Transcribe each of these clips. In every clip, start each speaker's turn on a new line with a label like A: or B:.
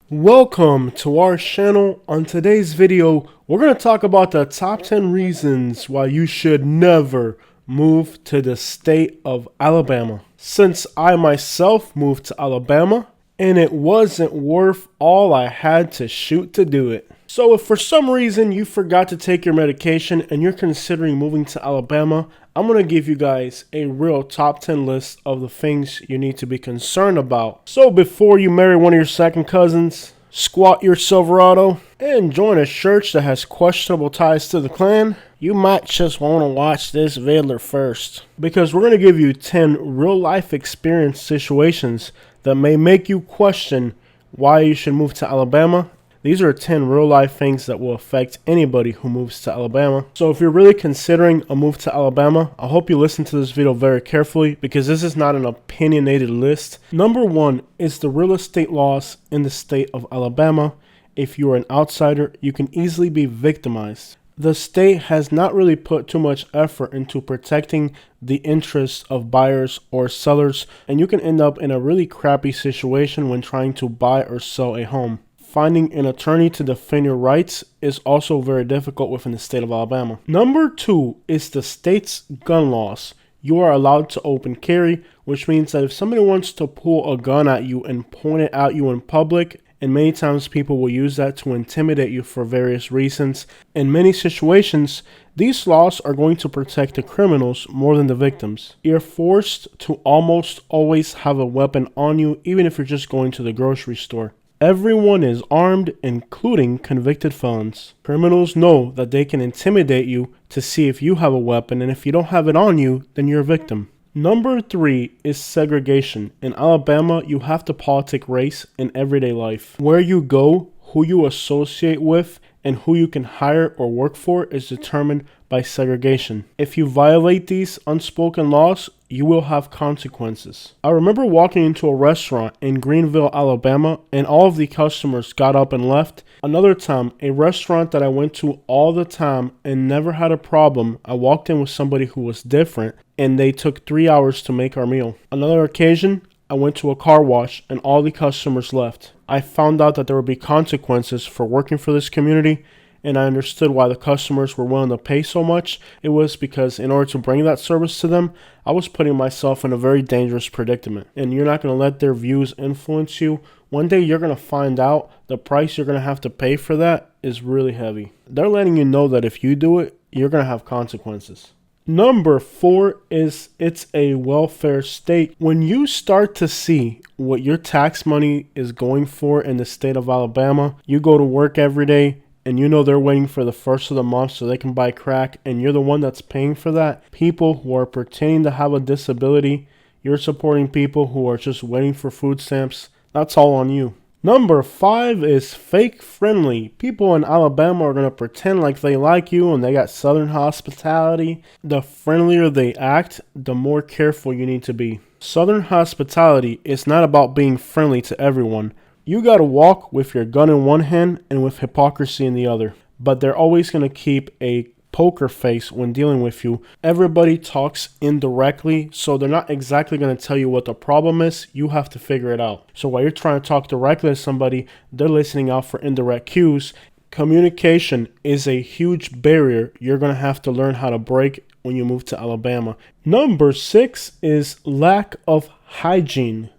A: Welcome to our channel. On today's video, we're going to talk about the top 10 reasons why you should never move to the state of Alabama. Since I myself moved to Alabama, and it wasn't worth all I had to shoot to do it. So if for some reason you forgot to take your medication and you're considering moving to Alabama, I'm going to give you guys a real top 10 list of the things you need to be concerned about. So before you marry one of your second cousins, squat your Silverado, and join a church that has questionable ties to the Klan, you might just want to watch this video first. Because we're going to give you 10 real life experience situations that may make you question why you should move to Alabama. These are 10 real life things that will affect anybody who moves to Alabama. So if you're really considering a move to Alabama, I hope you listen to this video very carefully because this is not an opinionated list. Number 1 is the real estate laws in the state of Alabama. If you're an outsider, you can easily be victimized. The state has not really put too much effort into protecting the interests of buyers or sellers, and you can end up in a really crappy situation when trying to buy or sell a home. Finding an attorney to defend your rights is also very difficult within the state of Alabama. Number 2 is the state's gun laws. You are allowed to open carry, which means that if somebody wants to pull a gun at you and point it at you in public, and many times people will use that to intimidate you for various reasons. In many situations, these laws are going to protect the criminals more than the victims. You're forced to almost always have a weapon on you, even if you're just going to the grocery store. Everyone is armed, including convicted felons. Criminals know that they can intimidate you to see if you have a weapon, and if you don't have it on you, then you're a victim. Number 3 is segregation. In Alabama, you have to politic race in everyday life. Where you go, who you associate with, and who you can hire or work for is determined by segregation. If you violate these unspoken laws, you will have consequences. I remember walking into a restaurant in Greenville, Alabama, and all of the customers got up and left. Another time, a restaurant that I went to all the time and never had a problem, I walked in with somebody who was different, and they took 3 hours to make our meal. Another occasion, I went to a car wash and all the customers left. I found out that there would be consequences for working for this community, and I understood why the customers were willing to pay so much. It was because in order to bring that service to them, I was putting myself in a very dangerous predicament. And you're not going to let their views influence you. One day you're going to find out the price you're going to have to pay for that is really heavy. They're letting you know that if you do it, you're going to have consequences. Number 4 is it's a welfare state. When you start to see what your tax money is going for in the state of Alabama, you go to work every day and you know they're waiting for the first of the month so they can buy crack, and you're the one that's paying for that. People who are pretending to have a disability, you're supporting people who are just waiting for food stamps. That's all on you. Number 5 is fake friendly. People in Alabama are going to pretend like they like you and they got Southern hospitality. The friendlier they act, the more careful you need to be. Southern hospitality is not about being friendly to everyone. You got to walk with your gun in one hand and with hypocrisy in the other. But they're always going to keep a poker face when dealing with you. Everybody talks indirectly, so they're not exactly going to tell you what the problem is. You have to figure it out. So while you're trying to talk directly to somebody, they're listening out for indirect cues. Communication is a huge barrier you're going to have to learn how to break when you move to Alabama. Number 6 is lack of hygiene.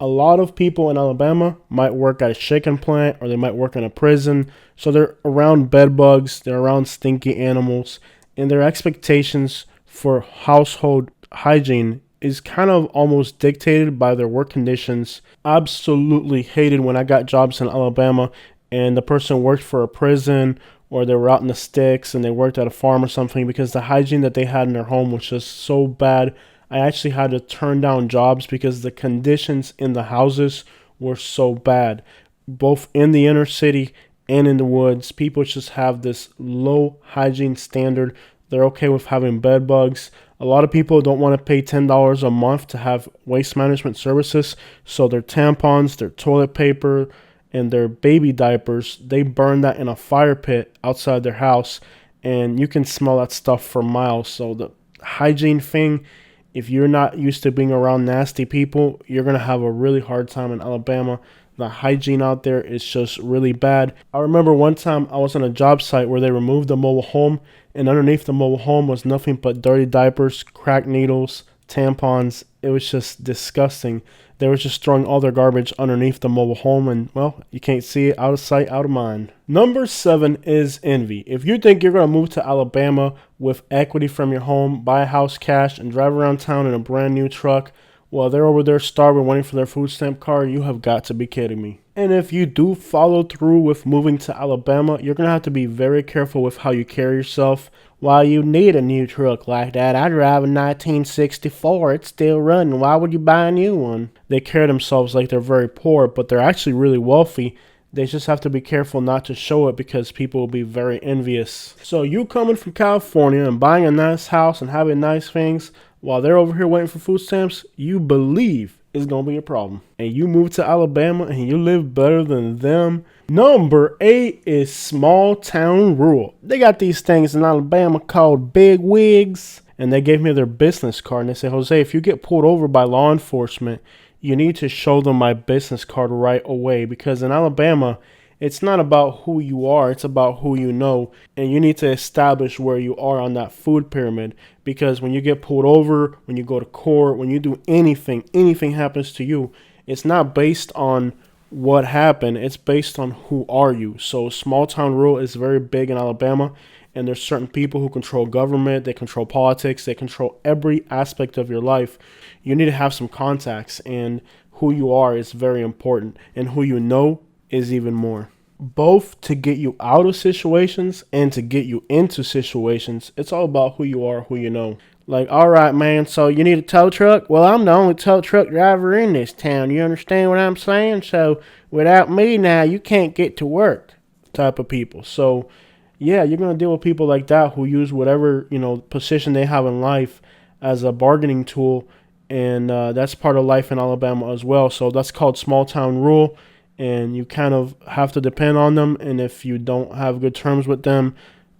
A: A lot of people in Alabama might work at a chicken plant or they might work in a prison. So they're around bed bugs, they're around stinky animals, and their expectations for household hygiene is kind of almost dictated by their work conditions. Absolutely hated when I got jobs in Alabama and the person worked for a prison or they were out in the sticks and they worked at a farm or something because the hygiene that they had in their home was just so bad. I actually had to turn down jobs because the conditions in the houses were so bad. Both in the inner city and in the woods, people just have this low hygiene standard. They're okay with having bed bugs. A lot of people don't want to pay $10 a month to have waste management services. So their tampons, their toilet paper, and their baby diapers, they burn that in a fire pit outside their house. And you can smell that stuff for miles. So the hygiene thing, if you're not used to being around nasty people, you're going to have a really hard time in Alabama. The hygiene out there is just really bad. I remember one time I was on a job site where they removed the mobile home, and underneath the mobile home was nothing but dirty diapers, cracked needles, tampons. It was just disgusting. They were just throwing all their garbage underneath the mobile home, and well, you can't see it. Out of sight, out of mind. Number 7 is envy. If you think you're going to move to Alabama with equity from your home, buy a house cash, and drive around town in a brand new truck while they're over there starving waiting for their food stamp card, you have got to be kidding me. And if you do follow through with moving to Alabama, you're going to have to be very careful with how you carry yourself. While you need a new truck like that, I drive a 1964. It's still running. Why would you buy a new one? They carry themselves like they're very poor, but they're actually really wealthy. They just have to be careful not to show it because people will be very envious. So you coming from California and buying a nice house and having nice things while they're over here waiting for food stamps, you believe is going to be a problem. And you move to Alabama and you live better than them. Number 8 is small town rule. They got these things in Alabama called big wigs. And they gave me their business card. And they said, Jose, if you get pulled over by law enforcement, you need to show them my business card right away. Because in Alabama, it's not about who you are. It's about who you know. And you need to establish where you are on that food pyramid. Because when you get pulled over, when you go to court, when you do anything happens to you, it's not based on what happened. It's based on who are you. So small town rule is very big in Alabama. And there's certain people who control government. They control politics. They control every aspect of your life. You need to have some contacts. And who you are is very important. And who you know is even more. Both to get you out of situations and to get you into situations. It's all about who you are, who you know. Like, all right, man, so you need a tow truck? Well, I'm the only tow truck driver in this town. You understand what I'm saying? So without me now, you can't get to work type of people. So, yeah, you're going to deal with people like that who use whatever, position they have in life as a bargaining tool. And that's part of life in Alabama as well. So that's called small town rule. And you kind of have to depend on them. And if you don't have good terms with them,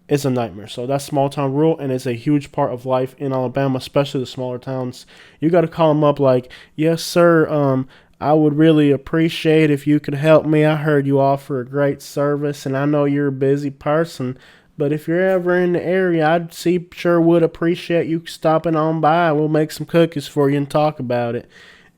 A: it's a nightmare. So that's small town rule, and it's a huge part of life in Alabama, especially the smaller towns. You got to call them up like, yes, sir, I would really appreciate if you could help me. I heard you offer a great service, and I know you're a busy person. But if you're ever in the area, I'd sure would appreciate you stopping on by. We'll make some cookies for you and talk about it.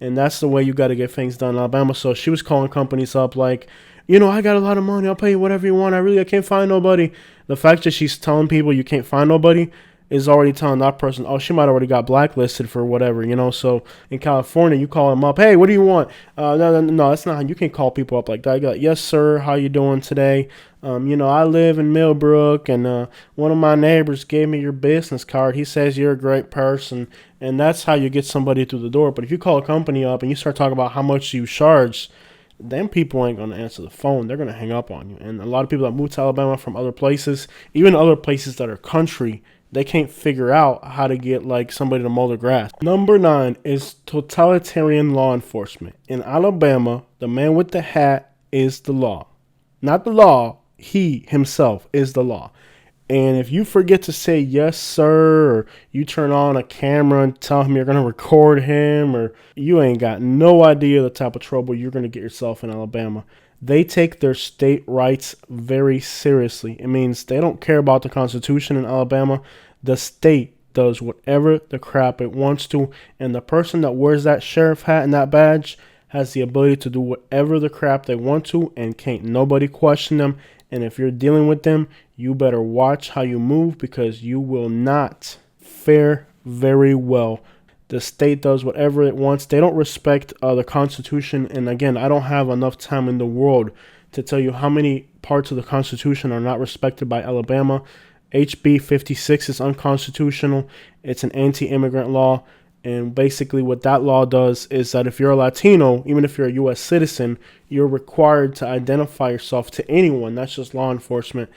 A: And that's the way you got to get things done in Alabama. So she was calling companies up like, I got a lot of money. I'll pay you whatever you want. I can't find nobody. The fact that she's telling people you can't find nobody is already telling that person, oh, she might already got blacklisted for whatever, So in California, you call them up. Hey, what do you want? No, that's not. You can't call people up like that. You go, yes, sir. How you doing today? I live in Millbrook, and one of my neighbors gave me your business card. He says you're a great person, and that's how you get somebody through the door. But if you call a company up and you start talking about how much you charge, them people ain't going to answer the phone. They're going to hang up on you. And a lot of people that move to Alabama from other places, even other places that are country, they can't figure out how to get like somebody to mow their grass. Number 9 is totalitarian law enforcement. In Alabama, the man with the hat is the law. Not the law. He himself is the law. And if you forget to say yes, sir, or you turn on a camera and tell him you're going to record him, or you ain't got no idea the type of trouble you're going to get yourself in Alabama. They take their state rights very seriously. It means they don't care about the Constitution in Alabama. The state does whatever the crap it wants to. And the person that wears that sheriff hat and that badge has the ability to do whatever the crap they want to, and can't nobody question them. And if you're dealing with them, you better watch how you move, because you will not fare very well. The state does whatever it wants. They don't respect the Constitution. And again, I don't have enough time in the world to tell you how many parts of the Constitution are not respected by Alabama. HB 56 is unconstitutional. It's an anti-immigrant law. And basically what that law does is that if you're a Latino, even if you're a U.S. citizen, you're required to identify yourself to anyone. That's just law enforcement.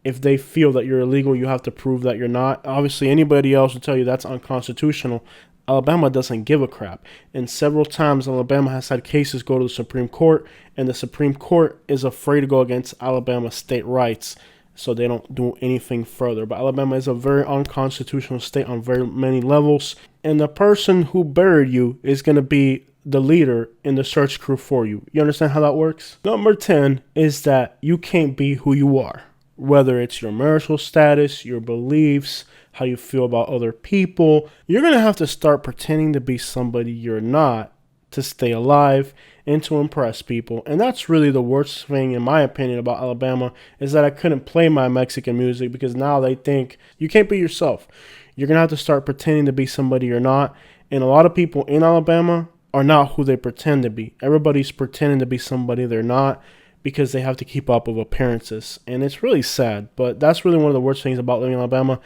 A: If they feel that you're illegal, you have to prove that you're not. Obviously, anybody else will tell you that's unconstitutional. Alabama doesn't give a crap. And several times Alabama has had cases go to the Supreme Court, and the Supreme Court is afraid to go against Alabama state rights. so they don't do anything further. But Alabama is a very unconstitutional state on very many levels, and the person who buried you is going to be the leader in the search crew for you. You understand how that works? Number 10 is that you can't be who you are, whether it's your marital status, your beliefs, how you feel about other people. You're going to have to start pretending to be somebody you're not to stay alive and to impress people. And that's really the worst thing, in my opinion, about Alabama, is that I couldn't play my Mexican music because now they think you can't be yourself. You're going to have to start pretending to be somebody you're not. And a lot of people in Alabama are not who they pretend to be. Everybody's pretending to be somebody they're not because they have to keep up with appearances. And it's really sad, but that's really one of the worst things about living in Alabama.